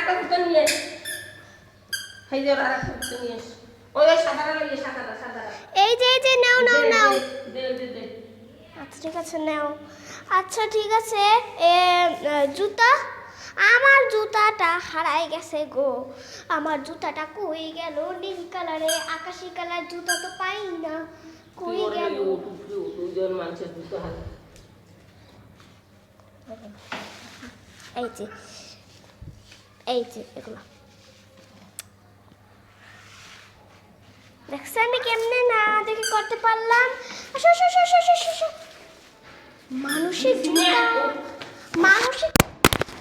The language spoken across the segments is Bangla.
আরেকটা জুতো নিয়ে এই যে আরেকটা জুতো নিয়ে ওই সাদাটা লইয়ে সাদাটা এই যে নাও দে আচ্ছা ঠিক আছে নাও। আচ্ছা ঠিক আছে জুতা, আমার জুতাটা হারাই গেছে গো। আমার জুতাটা কই গেল? নীল কালারে আকাশি কালার জুতা তো পাই না, কই গেল? দুজন মানুষের জুতো হাতে এই যে এগুলো দেখছো আমি কেমনে না দেখে করতে পারলাম। মানুষের জুতা,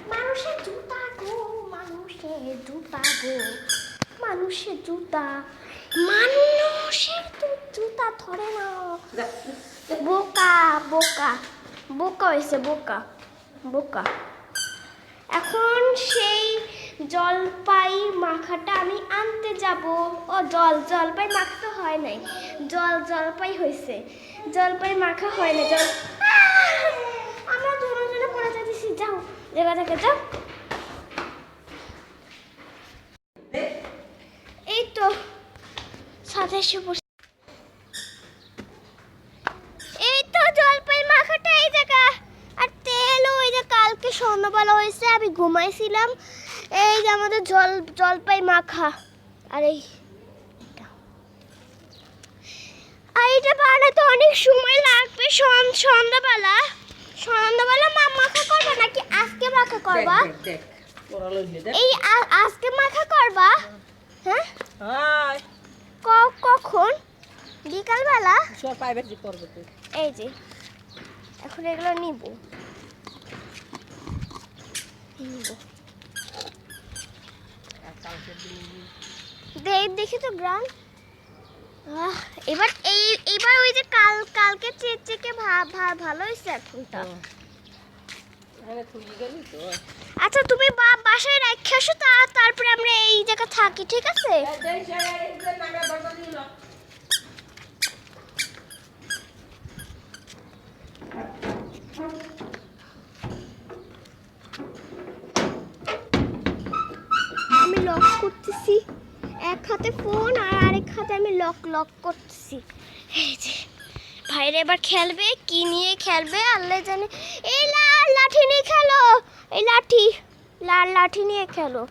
মানুষের জুতা গো, মানুষের জুতা গো, মানুষের জুতা, মানুষের জুতা ধরে না। বোকা বোকা বোকা হয়েছে, বোকা বোকা। এখন সেই জলপাই মাখাটা আমি আনতে যাব। ও জলপাই মাখতে হয় নাই, জলপাই হয়েছে, জলপাই মাখা হয় না। আমরা দুজনে পড়ে যাচ্ছি, যাও জায়গা থেকে যাও। এই তো সাথে এসে বসে, এই তো জলপাই মাখাটা এই জায়গা। আর তেল ওই যে কালকে সন্ধ্যাবেলা হয়েছে, আমি ঘুমাইছিলাম। এই যে আমাদের জলপাই মাখা। আর এইটা বানাতে অনেক সময় লাগবে। সন্ধ্যাবেলা মা মাখা করবা নাকি আজকে মাখা করবা? এই আজকে মাখা করবা? হ্যাঁ কখন? বিকালবেলা? এই যে এখন এগুলো নিব। দেখি তো গ্রাম। এবার ওই যে কালকে চেকে ভালো হয়েছে এখনটা। আচ্ছা তুমি বাসায় রেখে আসো, তারপরে আমরা এই জায়গা থাকি, ঠিক আছে? আমি লক করতেছি, এক হাতে ফোন আর আরেক হাতে আমি লক করতেছি। এই যে ভাইরে এবার খেলবে, কি নিয়ে খেলবে আল্লাহ জানে। এই লাল লাঠি নিয়ে খেলো, এই লাল লাঠি নিয়ে খেলো।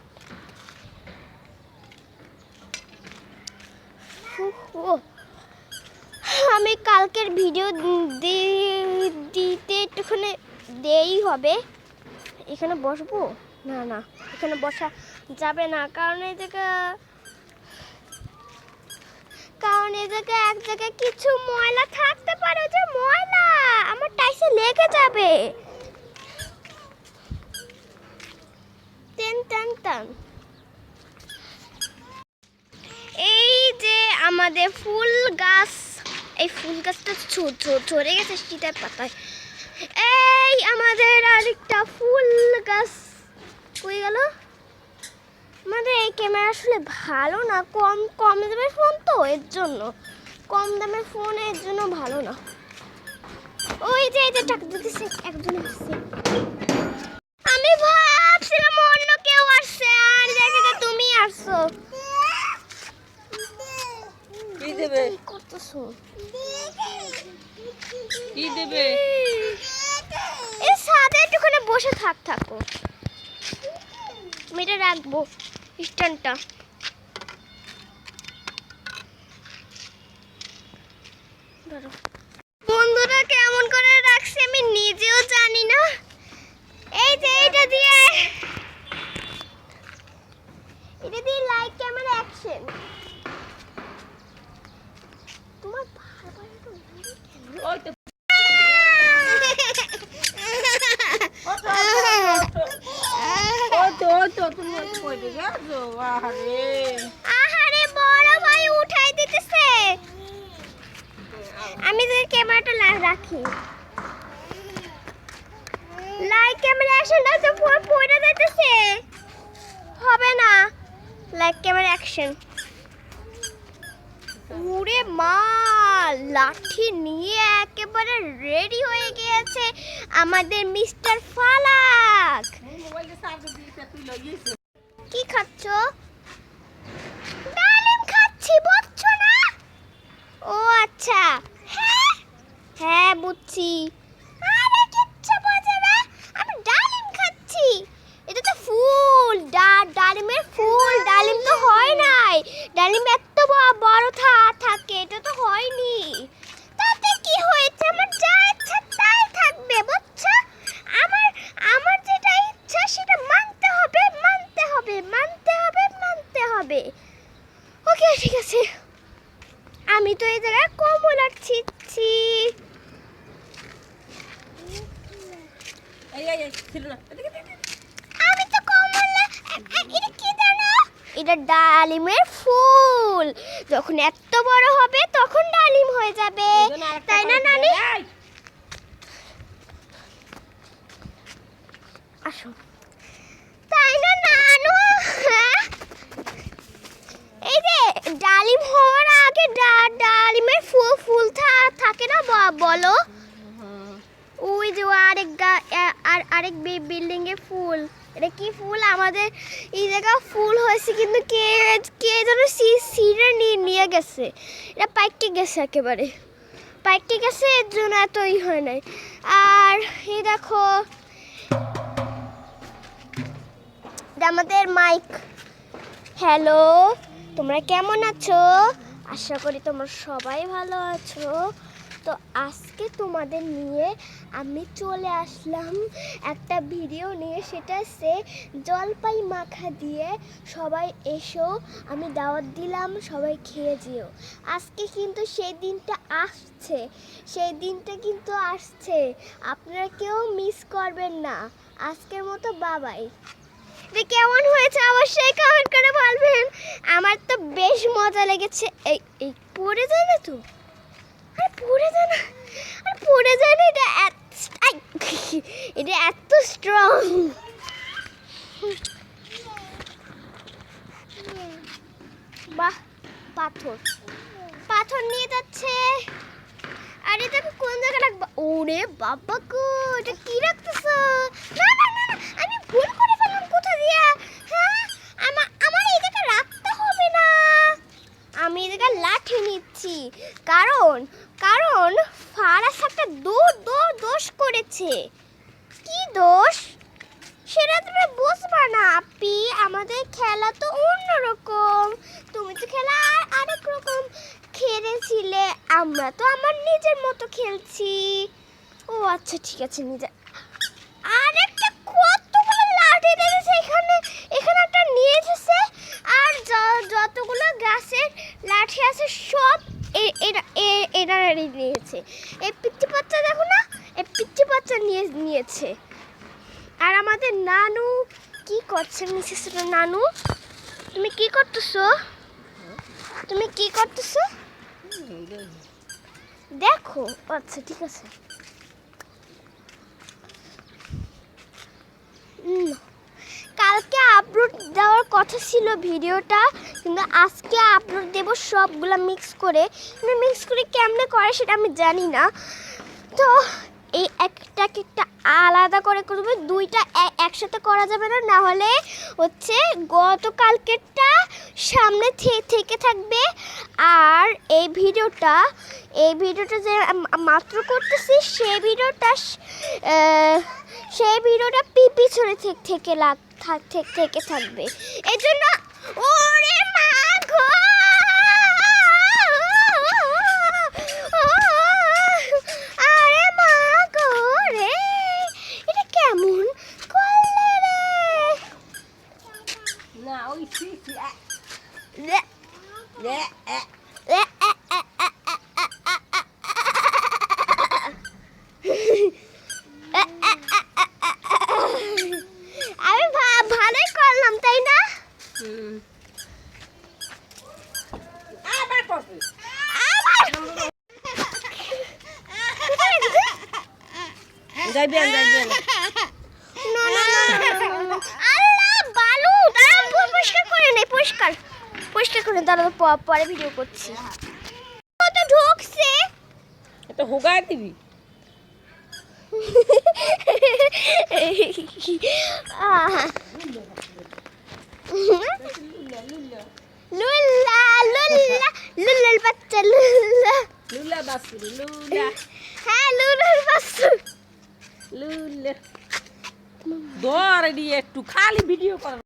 আমি কালকের ভিডিও দিতে একটুখানি দেরি হবে। এখানে বসবো না, এখানে বসা যাবে না, কারণ এই জায়গায় এক জায়গায় কিছু ময়লা থাকতে পারে, যে ময়লা আমার টাইসে লেগে যাবে। টান এই যে আমাদের ফুল গাছ, এই ফুল গাছটা ঝরে গেছে শীতের পাতায়। এই আমাদের আরেকটা ফুল গাছ কই গেল? আমাদের এই ক্যামেরা আসলে ভালো না, কম দামের ফোন তো, এর জন্য কম দামের ফোন, এর জন্য ভালো না। ওই যে টাকা দিতেছে একজন আসছে, আমি ভাবছিলাম অন্য কেউ আসছে, আর জায়গাটা তুমি আসছো। কি দেবে? কি করতেছো? কি দেবে? এই সাথে একটুখানি বসে থাকো, আমি এটা রাখবো স্ট্যান্ডটা। বন্ধুরা কেমন করে রাখছে আমি নিজেও জানি না। এই যে এটা দিয়ে লাইক ক্যামেরা অ্যাকশন। তোমার বারবার একটু ওই তো তুমি কই দিবে? আহারে বড় ভাই উঠাই দিতেছে। আমি যে ক্যামেরাটা রাখি, লাইক ক্যামেরা অ্যাকশন দাও, তো পড়ে যাইতেছে, হবে না। Like camera action. ওরে মা, লাঠি নিয়ে একেবারে রেডি হয়ে গিয়েছে আমাদের মিস্টার ফালাক। কি খাচ্ছ? ডালিম খাচ্ছি, বুঝছো না? ও আচ্ছা, হ্যাঁ হ্যাঁ বুঝছি। আরে কিচ্ছু বোঝে না, আমি ডালিম খাচ্ছি। এটা তো ফুল, ডালিমের ফুল, ডালিম তো হয় নাই। ডালিম এত বড় থাকে, এটা তো হয়নি। তাতে কি হয়েছে, আমার যা ইচ্ছা তাই থাকবে, বুঝছো? আমার আমার যেটা ইচ্ছা সেটা মানতে হবে, মানতে হবে, মানতে হবে, মানতে হবে। ওকে ঠিক আছে। আমি তো এই জায়গায় কমলা ছিচ্ছি। ছিল না। আমি তো কমলা, এটা কি জানো? এটা ডালিমের ফুল। যখন এত বড় হবে তখন ডালিম হয়ে যাবে, তাই না নানি? আসো, তাই না নানু? হ্যাঁ? এই যে ডালিম হওয়ার আগে ডালিমের ফুল থাকে না, বলো? ওই যে আরেক বিল্ডিং এ ফুল। এটা কি ফুল? আমাদের এই জায়গা ফুল হয়েছে, কিন্তু কে যেন সিঁড়ে নিয়ে গেছে। এটা পাইকে গেছে, একেবারে পাইকে গেছে, এর জন্য এতই হয় নাই। আর এই দেখো আমাদের মাইক। হ্যালো, তোমরা কেমন আছো? আশা করি তোমরা সবাই ভালো আছো। তো আজকে তোমাদের নিয়ে আমি চলে আসলাম একটা ভিডিও নিয়ে, সেটা হচ্ছে জলপাই মাখা দিয়ে। সবাই এসো, আমি দাওয়াত দিলাম, সবাই খেয়ে যেও। আজকে কিন্তু সেই দিনটা আসছে, সেই দিনটা কিন্তু আসছে, আপনারা কেউ মিস করবেন না। আজকের মতো বাবাই। কেমন হয়েছে অবশ্যই কমেন্ট করে বলবেন। আমার তো বেশ মজা লেগেছে। এই পড়ে যায় না তো? আরে পড়ে যায় না, আরে পড়ে যায় না। এটা এত স্ট্রং। বাহ, পাথর নিয়ে যাচ্ছে। আর এটা আমি কোন জায়গায় রাখবো? ওরে বাবা গো, এটা কি রাখতেছো? না না না, আমি ভুল করে ফেললাম। কোথা দিয়া? হ্যাঁ, আমার এই জায়গায় রাখতে হবে না। আমি এই জায়গায় লাঠি নিচ্ছি, কারণ ফারাস একটা দোষ করেছে। কি দোষ সেটা তুমি বুঝবা না আপি। আমাদের খেলা তো অন্যরকম, তুমি তো খেলা আরেক রকম খেলেছিলে, আমরা তো আমার নিজের মতো খেলছি। ও আচ্ছা ঠিক আছে, নিজের। আর একটা কতগুলো লাঠি দেখেছে এখানে, একটা নিয়ে এসেছে। আর যতগুলো গাছের লাঠি আছে সব এরা নিয়েছে। এই পিচ্চি বাচ্চা দেখো না, এই পিচ্চি বাচ্চা নিয়েছে। আর আমাদের নানু কি করছে? মিসেস নানু, তুমি কি করতেছো? দেখো। আচ্ছা ঠিক আছে। কালকে আপলোড দেওয়ার কথা ছিল ভিডিওটা, কিন্তু আজকে আপলোড দেব সবগুলা মিক্স করে। কেমনে করে সেটা আমি জানি না। তো এই একটা আলাদা করে করবে, দুইটা একসাথে করা যাবে না, না হলে হচ্ছে গতকালকেরটা সামনে থেকে থাকবে। আর এই ভিডিওটা যে মাত্র করতেছি, সেই ভিডিওটা পিছনে থেকে থাকবে। এই জন্য ওরে মা গো, আরে মা গো রে, এটা কেমন করলে রে? না ওই আমি ভালোই করলাম, তাই না? আবার করবে। যাইবেন না আল্লাহ, বালু দাঁড়াও, পরিষ্কার করে দাঁড়াও, পরে ভিডিও করছি। কত ঢোকছে, এটা হুগায় দিবি। লুল্লা লুল্লা লুল্লা লুল্লার বাচ্চা লুল্লা লুল্লা বাসুর লুল্লা হ্যাঁ লুল্লার বাচ্চা লুল্লা দৌড় দিয়ে একটু খালি ভিডিও কর।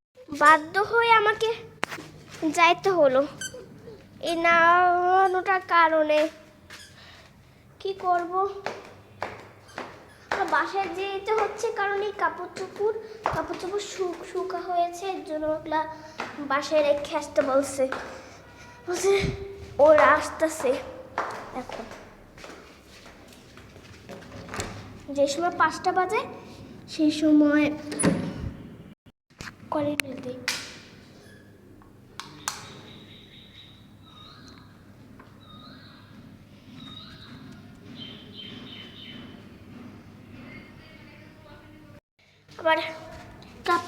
বাধ্য হয়ে আমাকে যাইতে হলো এই নাড়ানোটার কারণে। কি করব, বাসায় যেতে হচ্ছে কারণ এই কাপড় চোপড় শুকা হয়েছে, এর জন্য ওগুলা বাসায় রেখে আসতে বলছে। ওরা আসতেছে এখন, যে সময় 5টা বাজে সেই সময় করে ফেলতে। আবার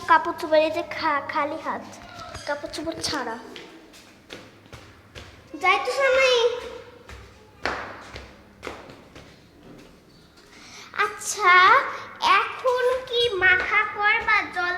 কাপড় চোপড় এই যে খালি হাত, কাপড় চোপড় ছাড়া যাই তো সামনে। আচ্ছা এখন কি মাখা করবা জল